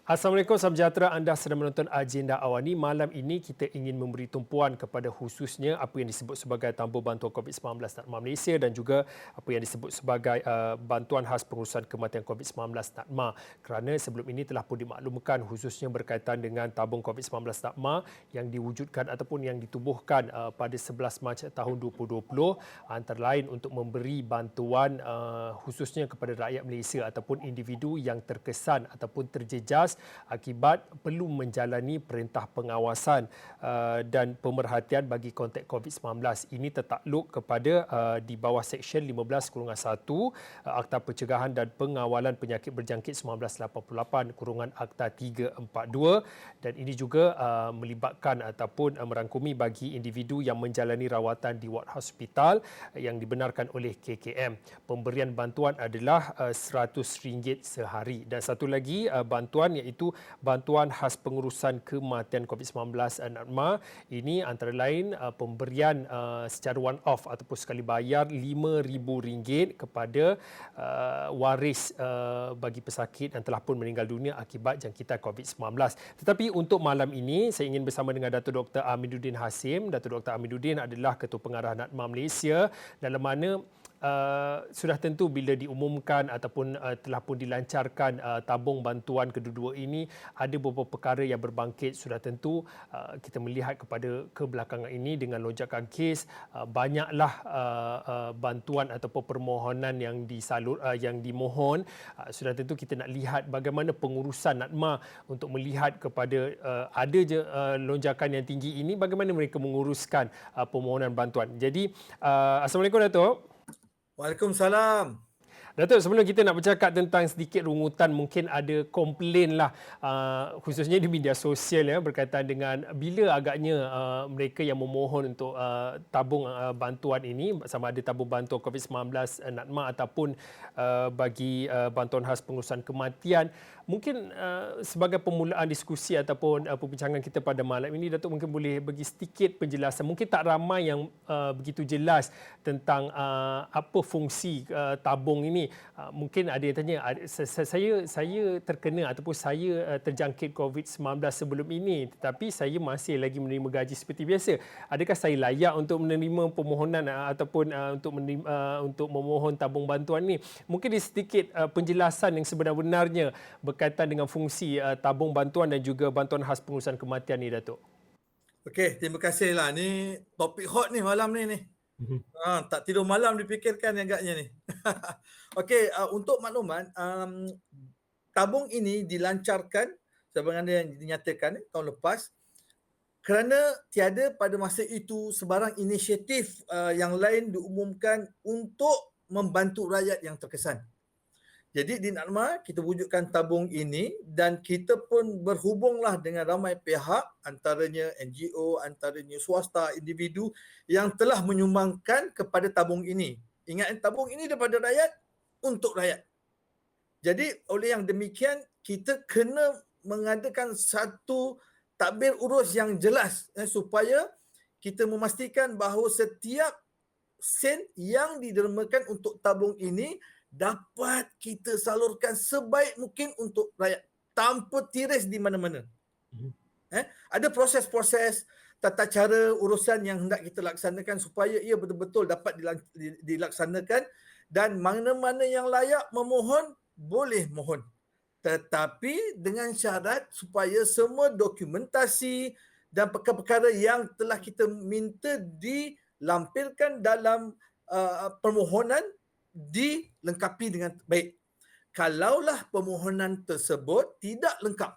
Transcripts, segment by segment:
Assalamualaikum, salam sejahtera. Anda sedang menonton Agenda Awani. Malam ini kita ingin memberi tumpuan kepada khususnya apa yang disebut sebagai tabung bantuan COVID-19 Natma Malaysia dan juga apa yang disebut sebagai bantuan khas pengurusan kematian COVID-19 Natma. Kerana sebelum ini telah pun dimaklumkan khususnya berkaitan dengan tabung COVID-19 Natma yang diwujudkan ataupun yang ditubuhkan pada 11 Mac tahun 2020 antara lain untuk memberi bantuan khususnya kepada rakyat Malaysia ataupun individu yang terkesan ataupun terjejas akibat perlu menjalani perintah pengawasan dan pemerhatian bagi konteks COVID-19. Ini tertakluk kepada di bawah Seksyen 15-1 Akta Pencegahan dan Pengawalan Penyakit Berjangkit 1988 Akta 342 dan ini juga melibatkan ataupun merangkumi bagi individu yang menjalani rawatan di ward hospital yang dibenarkan oleh KKM. Pemberian bantuan adalah RM100 sehari dan satu lagi bantuan iaitu bantuan khas pengurusan kematian COVID-19 Natma. Ini antara lain pemberian secara one off ataupun sekali bayar RM5,000 kepada waris bagi pesakit yang telah pun meninggal dunia akibat jangkitan COVID-19. Tetapi untuk malam ini saya ingin bersama dengan Datuk Dr. Amiduddin Hasim. Datuk Dr. Amiduddin adalah Ketua Pengarah Natma Malaysia, dalam mana sudah tentu bila diumumkan ataupun telah pun dilancarkan tabung bantuan kedua-dua ini, ada beberapa perkara yang berbangkit. Sudah tentu kita melihat kepada kebelakangan ini dengan lonjakan kes, banyaklah bantuan ataupun permohonan yang yang dimohon. Sudah tentu kita nak lihat bagaimana pengurusan Natma untuk melihat kepada ada je lonjakan yang tinggi ini, bagaimana mereka menguruskan permohonan bantuan. Jadi Assalamualaikum Datuk. Waalaikumsalam. Datuk, sebelum kita nak bercakap tentang sedikit rungutan, mungkin ada komplain lah khususnya di media sosial ya, berkaitan dengan bila agaknya mereka yang memohon untuk tabung bantuan ini, sama ada tabung bantuan COVID-19 Natma ataupun bagi bantuan khas pengurusan kematian. Mungkin sebagai permulaan diskusi ataupun perbincangan kita pada malam ini, Datuk mungkin boleh bagi sedikit penjelasan. Mungkin tak ramai yang begitu jelas tentang apa fungsi tabung ini. Mungkin ada yang tanya, saya terkena ataupun saya terjangkit COVID-19 sebelum ini, tetapi saya masih lagi menerima gaji seperti biasa. Adakah saya layak untuk menerima permohonan ataupun untuk memohon tabung bantuan ini? Mungkin sedikit penjelasan yang sebenar-benarnya berkaitan dengan fungsi tabung bantuan dan juga bantuan khas pengurusan kematian ni, Datuk. Okey, terima kasihlah. Ni topik hot ni malam ni. Tak tidur malam dipikirkan agaknya ni. Okey, untuk makluman, tabung ini dilancarkan sebagaimana yang dinyatakan tahun lepas kerana tiada pada masa itu sebarang inisiatif yang lain diumumkan untuk membantu rakyat yang terkesan. Jadi di Natma kita wujudkan tabung ini dan kita pun berhubunglah dengan ramai pihak, antaranya NGO, antaranya swasta, individu yang telah menyumbangkan kepada tabung ini. Ingat, tabung ini daripada rakyat untuk rakyat. Jadi oleh yang demikian kita kena mengadakan satu tadbir urus yang jelas supaya kita memastikan bahawa setiap sen yang didermakan untuk tabung ini dapat kita salurkan sebaik mungkin untuk rakyat tanpa tiris di mana-mana. Ada proses-proses, tata cara urusan yang hendak kita laksanakan supaya ia betul-betul dapat dilaksanakan dan mana-mana yang layak memohon boleh mohon. Tetapi dengan syarat supaya semua dokumentasi dan perkara-perkara yang telah kita minta dilampirkan dalam permohonan dilengkapi dengan baik. Kalaulah permohonan tersebut tidak lengkap,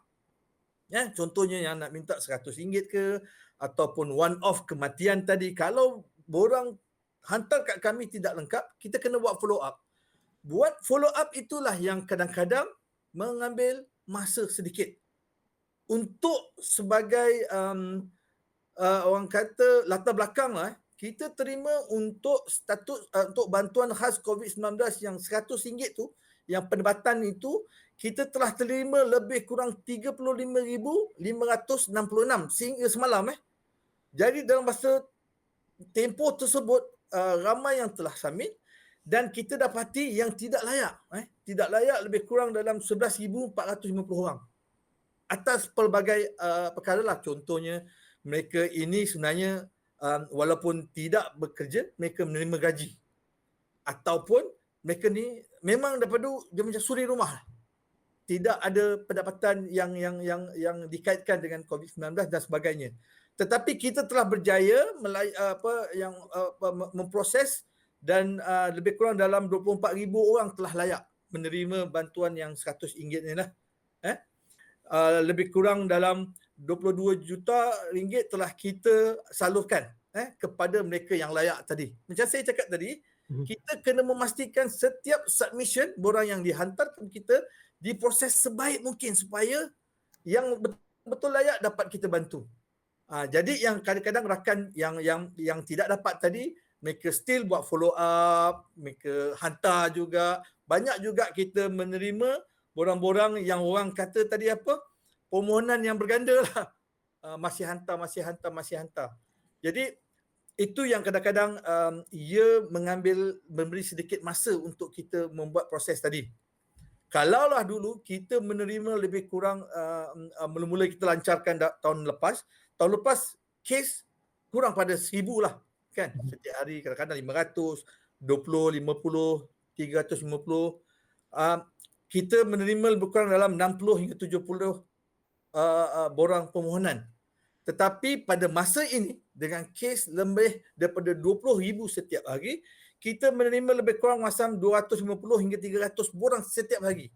contohnya yang nak minta RM100 ke ataupun one off kematian tadi, kalau borang hantar kat kami tidak lengkap, kita kena buat follow up. Buat follow up itulah yang kadang-kadang mengambil masa sedikit. Untuk sebagai orang kata latar belakang lah, kita terima untuk status untuk bantuan khas COVID-19 yang RM100 tu, yang pendapatan itu, kita telah terima lebih kurang 35,566 sehingga semalam. Jadi dalam masa tempoh tersebut ramai yang telah submit dan kita dapati yang tidak layak. Tidak layak lebih kurang dalam 11,450 orang. atas pelbagai perkara lah. Contohnya mereka ini sebenarnya walaupun tidak bekerja, mereka menerima gaji. Ataupun mereka ni memang daripada dia macam suri rumah lah. Tidak ada pendapatan yang dikaitkan dengan COVID-19 dan sebagainya. Tetapi kita telah berjaya memproses dan lebih kurang dalam 24,000 orang telah layak menerima bantuan yang RM100 ni lah. Lebih kurang dalam 22 juta ringgit telah kita salurkan kepada mereka yang layak tadi. Macam saya cakap tadi, kita kena memastikan setiap submission borang yang dihantarkan kita diproses sebaik mungkin supaya yang betul layak dapat kita bantu. Jadi yang kadang-kadang rakan yang tidak dapat tadi, mereka still buat follow up, mereka hantar juga. Banyak juga kita menerima borang-borang yang orang kata tadi apa? Permohonan yang berganda lah. Masih hantar. Jadi itu yang kadang-kadang ia memberi sedikit masa untuk kita membuat proses tadi. Kalaulah dulu kita menerima lebih kurang mula-mula kita lancarkan tahun lepas kes kurang pada 1,000 lah kan. Setiap hari kadang-kadang 500, 20, 50, 350. Kita menerima lebih kurang dalam 60 hingga 70 borang permohonan. Tetapi pada masa ini dengan kes lebih daripada 20,000 setiap hari, kita menerima lebih kurang macam 250 hingga 300 borang setiap hari.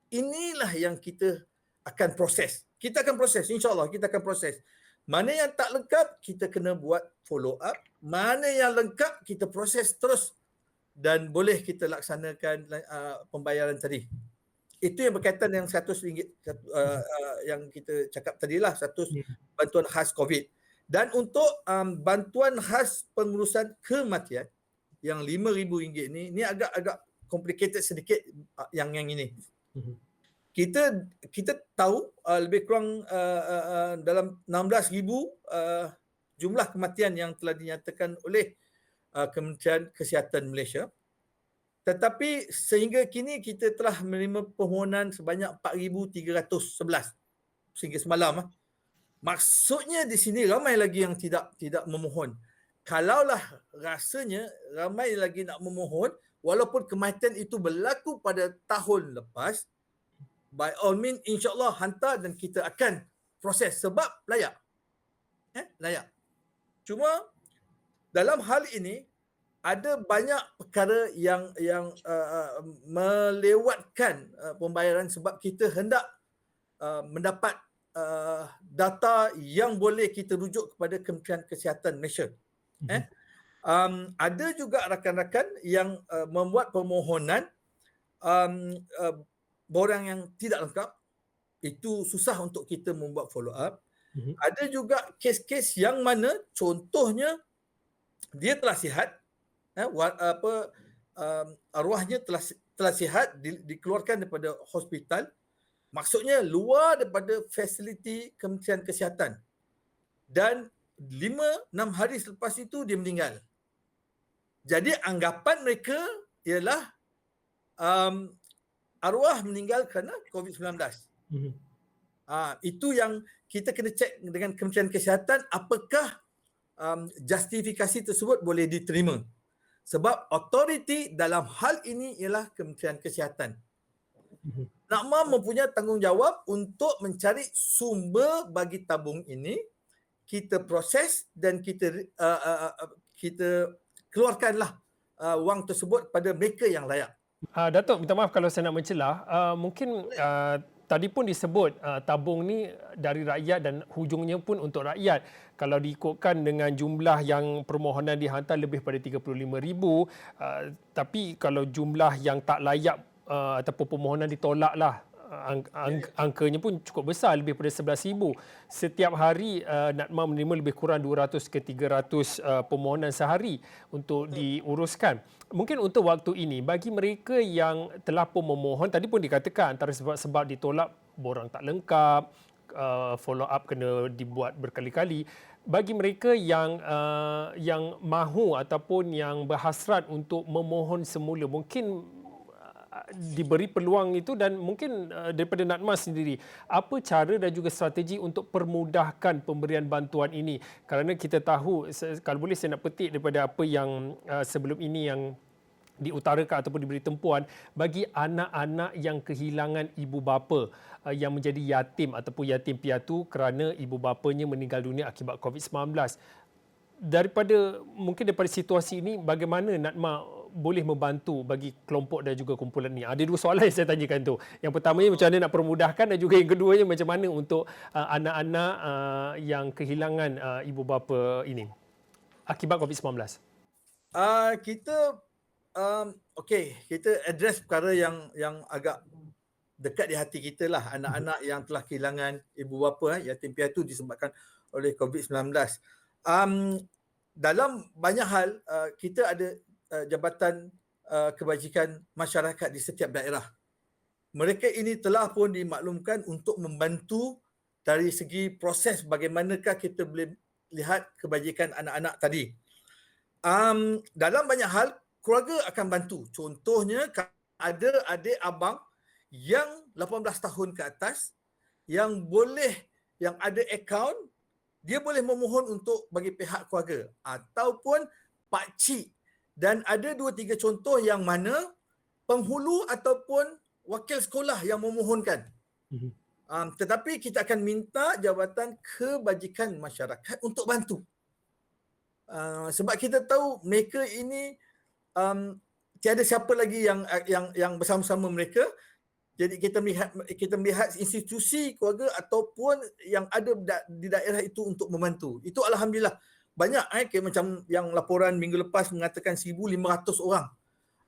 Inilah yang kita akan proses. Kita akan proses, insya-Allah kita akan proses. Mana yang tak lengkap, kita kena buat follow up. Mana yang lengkap, kita proses terus dan boleh kita laksanakan pembayaran tadi. Itu yang berkaitan dengan RM100 yang kita cakap tadilah, 100 bantuan khas COVID. Dan untuk bantuan khas pengurusan kematian yang RM5,000 ni agak complicated sedikit yang ini. Kita tahu lebih kurang dalam 16,000 jumlah kematian yang telah dinyatakan oleh Kementerian Kesihatan Malaysia. Tetapi sehingga kini kita telah menerima permohonan sebanyak 4,311 sehingga semalam. Maksudnya di sini ramai lagi yang tidak memohon. Kalaulah rasanya ramai lagi nak memohon, walaupun kematian itu berlaku pada tahun lepas, by all means insya-Allah hantar dan kita akan proses sebab layak. Layak. Cuma dalam hal ini ada banyak perkara yang melewatkan pembayaran sebab kita hendak mendapat data yang boleh kita rujuk kepada Kementerian Kesihatan Malaysia. Ada juga rakan-rakan yang membuat permohonan borang yang tidak lengkap. Itu susah untuk kita membuat follow up. Ada juga kes-kes yang mana contohnya dia telah sihat, arwahnya telah sihat, dikeluarkan daripada hospital, maksudnya luar daripada fasiliti Kementerian Kesihatan, dan 5-6 hari selepas itu dia meninggal. Jadi anggapan mereka ialah arwah meninggal kerana COVID-19. Itu yang kita kena cek dengan Kementerian Kesihatan, apakah justifikasi tersebut boleh diterima. Sebab autoriti dalam hal ini ialah Kementerian Kesihatan. NAKMA mempunyai tanggungjawab untuk mencari sumber bagi tabung ini, kita proses dan kita keluarkanlah wang tersebut pada mereka yang layak. Datuk, minta maaf kalau saya nak mencelah. Mungkin tadi pun disebut tabung ni dari rakyat dan hujungnya pun untuk rakyat. Kalau diikutkan dengan jumlah yang permohonan dihantar lebih pada 35,000, tapi kalau jumlah yang tak layak ataupun permohonan ditolak lah, angkanya pun cukup besar, lebih pada 11,000. Setiap hari NATMA menerima lebih kurang 200 ke 300 permohonan sehari untuk diuruskan. Mungkin untuk waktu ini, bagi mereka yang telah pun memohon, tadi pun dikatakan antara sebab-sebab ditolak borang tak lengkap, follow up kena dibuat berkali-kali. Bagi mereka yang mahu ataupun yang berhasrat untuk memohon semula, mungkin diberi peluang itu, dan mungkin daripada Natma sendiri, apa cara dan juga strategi untuk permudahkan pemberian bantuan ini? Kerana kita tahu, kalau boleh saya nak petik daripada apa yang sebelum ini yang diutarakan ataupun diberi tempuan bagi anak-anak yang kehilangan ibu bapa, yang menjadi yatim ataupun yatim piatu kerana ibu bapanya meninggal dunia akibat COVID-19. Daripada situasi ini, bagaimana Natma boleh membantu bagi kelompok dan juga kumpulan ini? Ada dua soalan yang saya tanyakan tu. Yang pertamanya macam mana nak permudahkan, dan juga yang keduanya macam mana untuk anak-anak yang kehilangan ibu bapa ini akibat COVID-19. Kita kita address perkara yang agak dekat di hati kita lah, anak-anak yang telah kehilangan ibu bapa, yatim piatu disebabkan oleh COVID-19. Dalam banyak hal, kita ada jabatan kebajikan masyarakat di setiap daerah. Mereka ini telah pun dimaklumkan untuk membantu dari segi proses bagaimanakah kita boleh lihat kebajikan anak-anak tadi. Dalam banyak hal, keluarga akan bantu. Contohnya, ada adik abang yang 18 tahun ke atas yang ada akaun, dia boleh memohon untuk bagi pihak keluarga ataupun pakcik. Dan ada 2-3 contoh yang mana penghulu ataupun wakil sekolah yang memohonkan. Tetapi kita akan minta Jabatan Kebajikan Masyarakat untuk bantu. Sebab kita tahu mereka ini tiada siapa lagi yang bersama-sama mereka. Jadi kita melihat institusi keluarga ataupun yang ada di daerah itu untuk membantu. Itu alhamdulillah banyak macam yang laporan minggu lepas mengatakan 1,500 orang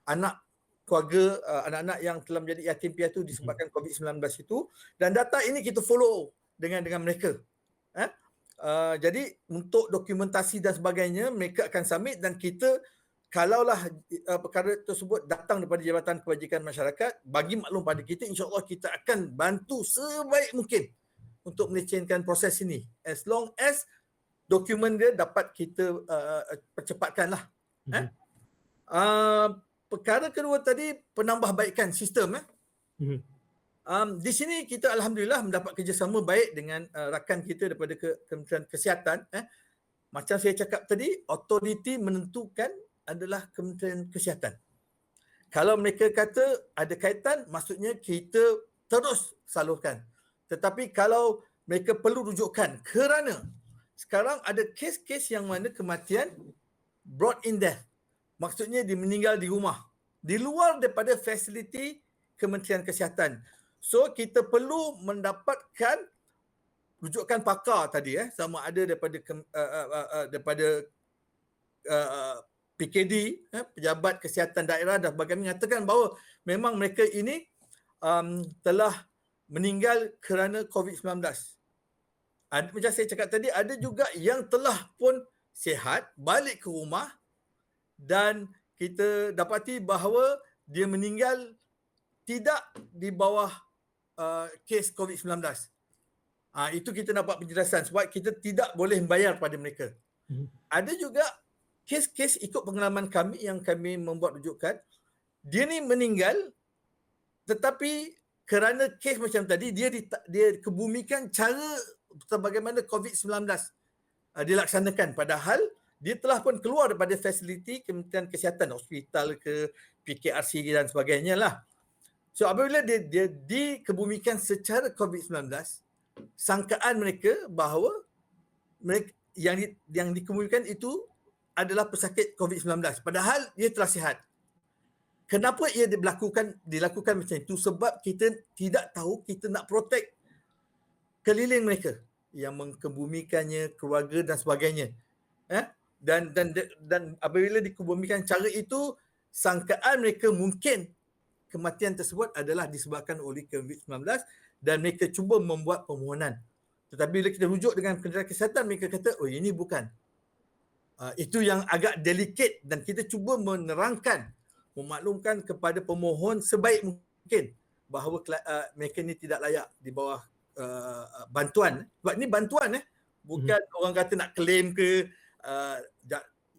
anak keluarga, anak-anak yang telah menjadi yatim piatu disebabkan COVID-19 itu, dan data ini kita follow dengan mereka. Jadi untuk dokumentasi dan sebagainya mereka akan submit, dan kita kalaulah perkara tersebut datang daripada Jabatan Kebajikan Masyarakat bagi maklum pada kita, insya-Allah kita akan bantu sebaik mungkin untuk melecehkan proses ini, as long as dokumen dia dapat kita percepatkanlah. Perkara kedua tadi, penambahbaikan sistem. Di sini kita alhamdulillah mendapat kerjasama baik dengan rakan kita daripada Kementerian Kesihatan. Macam saya cakap tadi, autoriti menentukan adalah Kementerian Kesihatan. Kalau mereka kata ada kaitan, maksudnya kita terus salurkan. Tetapi kalau mereka perlu rujukan, kerana sekarang ada kes-kes yang mana kematian brought in death. Maksudnya dia meninggal di rumah, di luar daripada fasiliti Kementerian Kesihatan. So kita perlu mendapatkan rujukan pakar tadi, sama ada daripada PKD, Pejabat Kesihatan Daerah, dan sebagainya, mengatakan bahawa memang mereka ini telah meninggal kerana COVID-19. Macam saya cakap tadi, ada juga yang telah pun sihat, balik ke rumah, dan kita dapati bahawa dia meninggal tidak di bawah kes COVID-19. Itu kita dapat penjelasan sebab kita tidak boleh membayar pada mereka. Ada juga kes-kes ikut pengalaman kami yang kami membuat rujukan, dia ni meninggal tetapi kerana kes macam tadi dia kebumikan cara bagaimana COVID-19 dilaksanakan, padahal dia telah pun keluar daripada fasiliti Kementerian Kesihatan, hospital ke PKRC dan sebagainya lah. So apabila dia dikebumikan secara COVID-19, sangkaan mereka bahawa mereka yang dikebumikan itu adalah pesakit COVID-19, padahal dia telah sihat. Kenapa ia dilakukan macam itu? Sebab kita tidak tahu, kita nak protect keliling mereka yang mengkebumikannya, keluarga dan sebagainya. Dan apabila dikebumikan cara itu, sangkaan mereka mungkin kematian tersebut adalah disebabkan oleh COVID-19 dan mereka cuba membuat permohonan. Tetapi bila kita rujuk dengan Kementerian Kesihatan, mereka kata, oh ini bukan. Itu yang agak delicate, dan kita cuba menerangkan, memaklumkan kepada pemohon sebaik mungkin bahawa mereka ini tidak layak di bawah bantuan. Sebab ini bantuan, bukan orang kata nak claim ke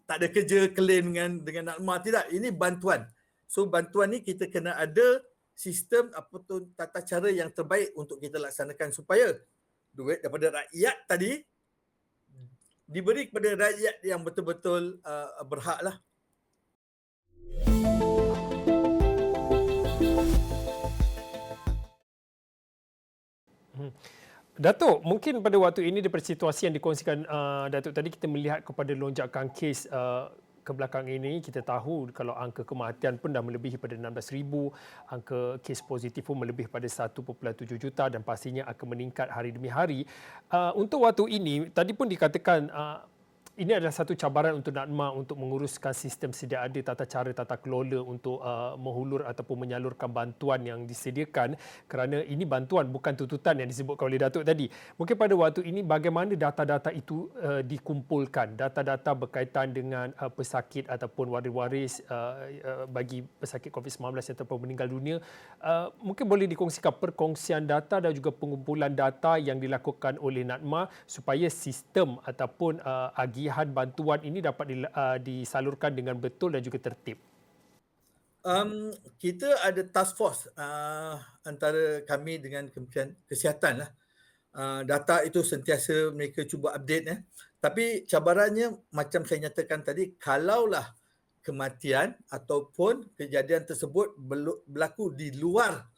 tak ada kerja claim dengan Natma, tidak. Ini bantuan. So bantuan ni kita kena ada sistem apa tu tata cara yang terbaik untuk kita laksanakan supaya duit daripada rakyat tadi diberi kepada rakyat yang betul-betul berhak lah. Datuk, mungkin pada waktu ini daripada situasi yang dikongsikan Datuk tadi, kita melihat kepada lonjakan kes kebelakang ini. Kita tahu kalau angka kematian pun dah melebihi pada 16,000, angka kes positif pun melebihi pada 1.7 juta dan pastinya akan meningkat hari demi hari. Untuk waktu ini, tadi pun dikatakan ini adalah satu cabaran untuk NADMA untuk menguruskan sistem sedia ada, tata cara, tata kelola untuk menghulur ataupun menyalurkan bantuan yang disediakan, kerana ini bantuan bukan tuntutan yang disebutkan oleh Datuk tadi. Mungkin pada waktu ini bagaimana data-data itu dikumpulkan, data-data berkaitan dengan pesakit ataupun waris-waris bagi pesakit COVID-19 yang telah meninggal dunia. Mungkin boleh dikongsikan perkongsian data dan juga pengumpulan data yang dilakukan oleh NADMA supaya sistem ataupun agihan bantuan ini dapat disalurkan dengan betul dan juga tertib. Kita ada task force antara kami dengan Kementerian Kesihatan lah. Data itu sentiasa mereka cuba update. Tapi cabarannya macam saya nyatakan tadi, kalaulah kematian ataupun kejadian tersebut berlaku di luar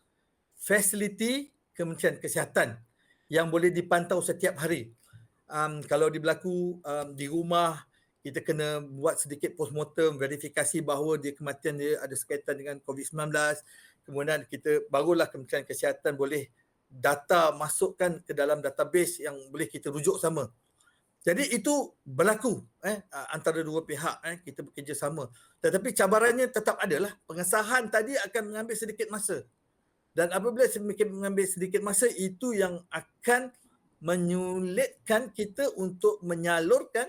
fasiliti Kementerian Kesihatan yang boleh dipantau setiap hari. Kalau berlaku di rumah, kita kena buat sedikit postmortem, verifikasi bahawa kematian dia ada sekaitan dengan COVID-19. Kemudian barulah Kementerian Kesihatan boleh data masukkan ke dalam database yang boleh kita rujuk sama. Jadi itu berlaku antara dua pihak, kita bekerjasama. Tetapi cabarannya tetap adalah pengesahan tadi akan mengambil sedikit masa. Dan apabila mengambil sedikit masa, itu yang akan menyulitkan kita untuk menyalurkan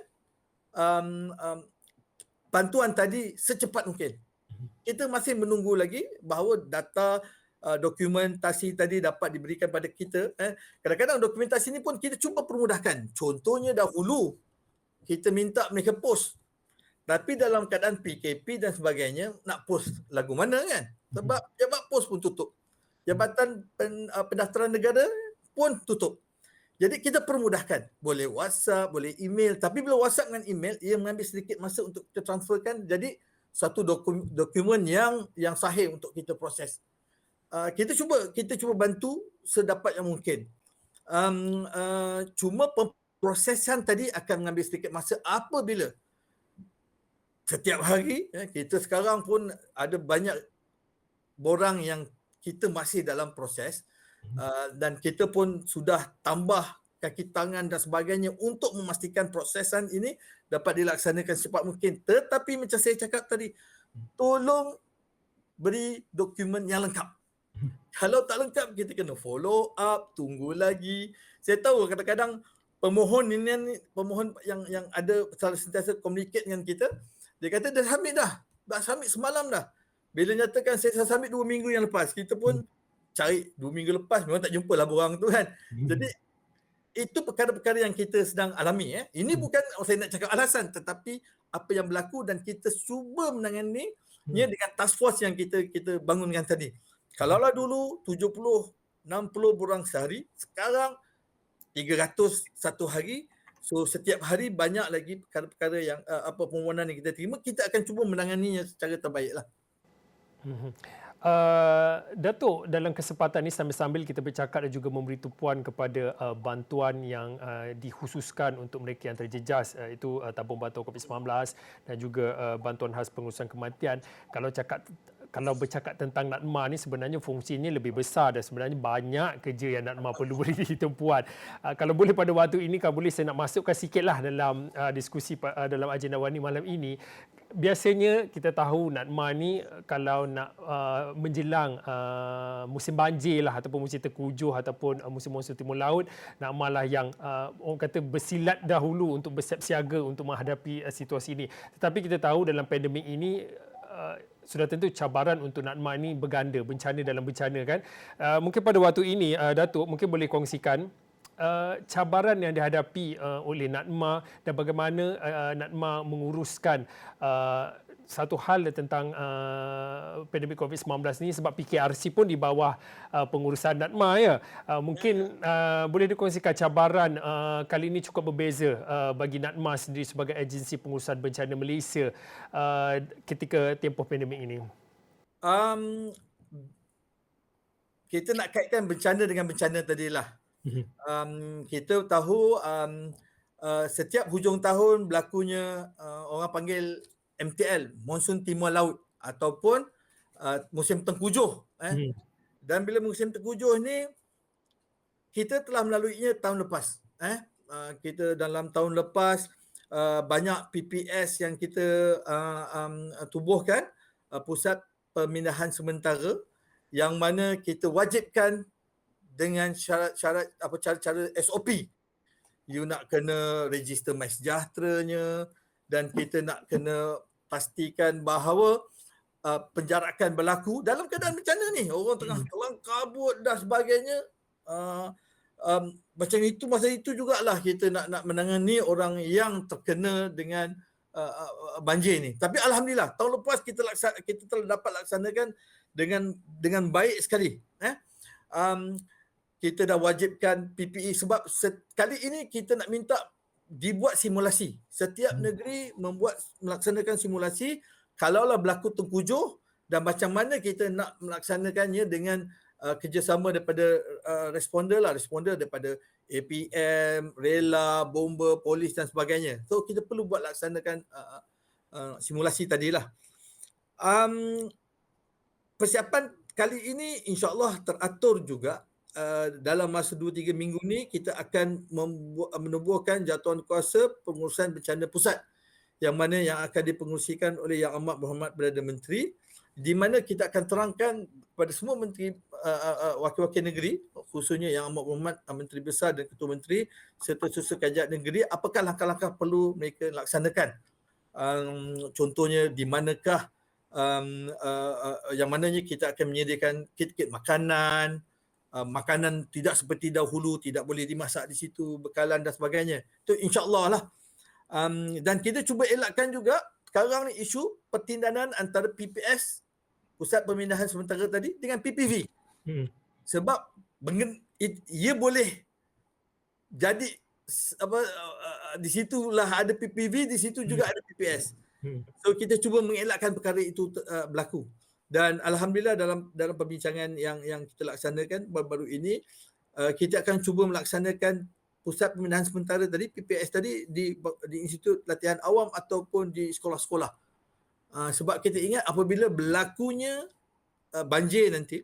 bantuan tadi secepat mungkin. Kita masih menunggu lagi bahawa data dokumentasi tadi dapat diberikan pada kita. Kadang-kadang dokumentasi ni pun kita cuba permudahkan. Contohnya dahulu kita minta mereka post. Tapi dalam keadaan PKP dan sebagainya, nak post lagu mana kan? Sebab jabat pos pun tutup. Jabatan Pendaftaran Negara pun tutup. Jadi kita permudahkan. Boleh WhatsApp, boleh email. Tapi bila WhatsApp dengan email, ia mengambil sedikit masa untuk kita transferkan. Jadi satu dokumen yang sahih untuk kita proses. Kita cuba bantu sedapat yang mungkin. Cuma pemprosesan tadi akan mengambil sedikit masa apabila setiap hari kita sekarang pun ada banyak borang yang kita masih dalam proses. Dan kita pun sudah tambah kaki tangan dan sebagainya untuk memastikan prosesan ini dapat dilaksanakan secepat mungkin. Tetapi macam saya cakap tadi, tolong beri dokumen yang lengkap. Kalau tak lengkap, kita kena follow up, tunggu lagi. Saya tahu kadang-kadang pemohon yang ada sentiasa communicate dengan kita, dia kata dah submit semalam dah. Bila nyatakan saya submit 2 minggu yang lepas, kita pun cari 2 minggu lepas memang tak jumpa lah borang tu kan. Jadi itu perkara-perkara yang kita sedang alami. Ini bukan saya nak cakap alasan, tetapi apa yang berlaku dan kita cuba menangani dengan task force yang kita bangunkan tadi. Kalaulah dulu 70-60 borang sehari, sekarang 300 satu hari. So setiap hari banyak lagi perkara-perkara yang permohonan yang kita terima, kita akan cuba menanganinya secara terbaiklah. Datuk, dalam kesempatan ini sambil-sambil kita bercakap dan juga memberi tumpuan kepada bantuan yang dikhususkan untuk mereka yang terjejas, itu tabung bantuan COVID-19 dan juga bantuan khas pengurusan kematian. Kalau bercakap tentang NADMA ni, sebenarnya fungsinya lebih besar dan sebenarnya banyak kerja yang NADMA perlu beri tumpuan. Kalau boleh pada waktu ini, kalau boleh saya nak masukkan sikitlah dalam diskusi dalam agenda Wani malam ini. Biasanya kita tahu NADMA ni kalau nak menjelang musim banjir lah ataupun musim tengkujuh ataupun musim monsun timur laut, NADMA lah yang orang kata bersilat dahulu untuk bersiap siaga untuk menghadapi situasi ini. Tetapi kita tahu dalam pandemik ini sudah tentu cabaran untuk NADMA ini berganda, bencana dalam bencana kan. Mungkin pada waktu ini Datuk mungkin boleh kongsikan cabaran yang dihadapi oleh NADMA dan bagaimana NADMA menguruskan satu hal tentang pandemik COVID-19 ni, sebab PKRC pun di bawah pengurusan NATMA ya. Mungkin boleh dikongsikan cabaran kali ini cukup berbeza bagi NATMA sendiri sebagai agensi pengurusan bencana Malaysia ketika tempoh pandemik ini. Um, kita nak kaitkan bencana dengan bencana tadilah. Kita tahu setiap hujung tahun berlakunya orang panggil MTL, Monsun Timur Laut, ataupun musim tengkujuh. Dan bila musim tengkujuh ni, kita telah melaluinya tahun lepas. Kita dalam tahun lepas banyak PPS yang kita tubuhkan, Pusat Pemindahan Sementara, yang mana kita wajibkan dengan syarat-syarat cara-cara SOP. You nak kena register MySejahteranya, dan kita nak kena pastikan bahawa penjarakan berlaku dalam keadaan bencana ni. Orang tengah kelang kabut dan sebagainya. Macam itu, masa itu jugalah kita nak menangani orang yang terkena dengan banjir ni. Tapi alhamdulillah tahun lepas kita telah dapat laksanakan dengan baik sekali. Kita dah wajibkan PPE sebab kali ini kita nak minta dibuat simulasi. Setiap negeri melaksanakan simulasi kalaulah berlaku tengkujuh, dan macam mana kita nak melaksanakannya dengan kerjasama daripada responder daripada APM, rela, bomba, polis dan sebagainya. So kita perlu buat laksanakan simulasi tadilah. Persiapan kali ini insya-Allah teratur juga. Dalam masa 2-3 minggu ni kita akan menubuhkan jatuhan kuasa pengurusan bencana pusat, yang mana yang akan dipengerusikan oleh Yang Amat Berhormat Perdana Menteri, di mana kita akan terangkan kepada semua menteri, wakil-wakil negeri, khususnya Yang Amat Berhormat Menteri Besar dan Ketua Menteri serta Susu Kajian Negeri, apakah langkah-langkah perlu mereka laksanakan. Contohnya di manakah yang mananya kita akan menyediakan kit-kit makanan, makanan tidak seperti dahulu, tidak boleh dimasak di situ, bekalan dan sebagainya. Itu insya-Allah lah. Dan kita cuba elakkan juga sekarang ni isu pertindahan antara PPS, Pusat Pemindahan Sementara tadi, dengan PPV. Sebab ia boleh jadi di situlah ada PPV, di situ juga ada PPS. So kita cuba mengelakkan perkara itu berlaku. Dan alhamdulillah dalam perbincangan yang kita laksanakan baru-baru ini, kita akan cuba melaksanakan Pusat Pemindahan Sementara tadi, PPS tadi, di institut latihan awam ataupun di sekolah-sekolah. Sebab kita ingat apabila berlakunya banjir nanti,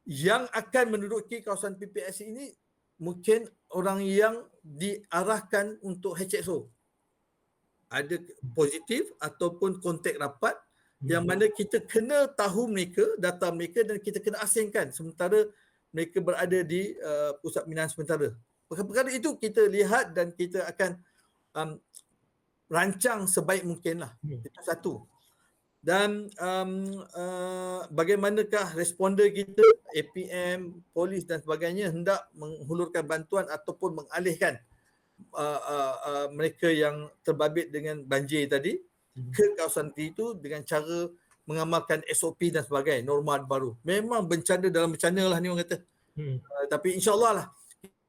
yang akan menduduki kawasan PPS ini mungkin orang yang diarahkan untuk HXO. Ada positif ataupun kontak rapat, yang mana kita kena tahu mereka, data mereka, dan kita kena asingkan sementara mereka berada di Pusat Pemindahan Sementara. Perkara itu kita lihat dan kita akan rancang sebaik mungkin lah. Itu satu. Dan bagaimanakah responder kita, APM, polis dan sebagainya hendak menghulurkan bantuan ataupun mengalihkan mereka yang terbabit dengan banjir tadi ke kawasan itu dengan cara mengamalkan SOP dan sebagainya, norma baru. Memang bencana dalam bencana lah ni orang kata. Tapi insya-Allah lah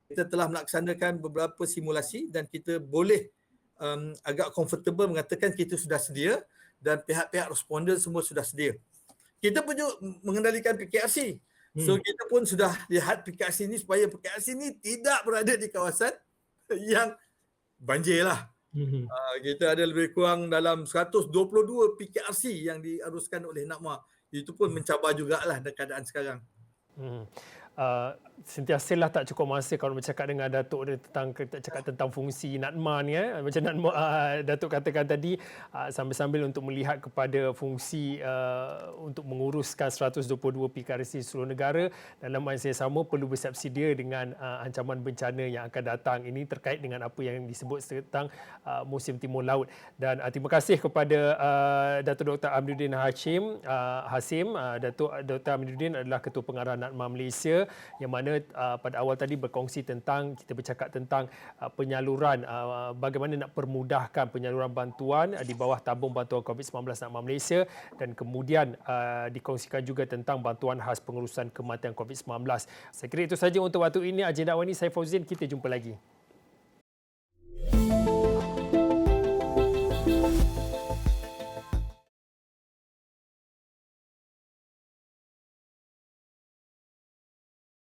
kita telah melaksanakan beberapa simulasi dan kita boleh agak comfortable mengatakan kita sudah sedia dan pihak-pihak responder semua sudah sedia. Kita pun juga mengendalikan PKRC. So kita pun sudah lihat PKRC ni supaya PKRC ni tidak berada di kawasan yang banjir lah. Kita ada lebih kurang dalam 122 PKRC yang diaruskan oleh NATMA. Itu pun mencabar jugalah dalam keadaan sekarang. Sentiasalah tak cukup masa kalau bercakap dengan Datuk tentang fungsi NATMA ni. Macam NATMA, Datuk katakan tadi, sambil-sambil untuk melihat kepada fungsi untuk menguruskan 122 PKRC seluruh negara, dalam masa yang sama perlu bersiap sedia dengan ancaman bencana yang akan datang. Ini terkait dengan apa yang disebut tentang musim timur laut. Dan terima kasih kepada Datuk Dr. Amiruddin Hasim. Datuk Dr. Amiruddin adalah Ketua Pengarah NATMA Malaysia, yang mana mana pada awal tadi berkongsi tentang, kita bercakap tentang penyaluran, bagaimana nak permudahkan penyaluran bantuan di bawah tabung bantuan COVID-19 Nakmah Malaysia, dan kemudian dikongsikan juga tentang bantuan khas pengurusan kematian COVID-19. Saya kira itu saja untuk waktu ini. Agenda awal ini, saya Fauzin, kita jumpa lagi.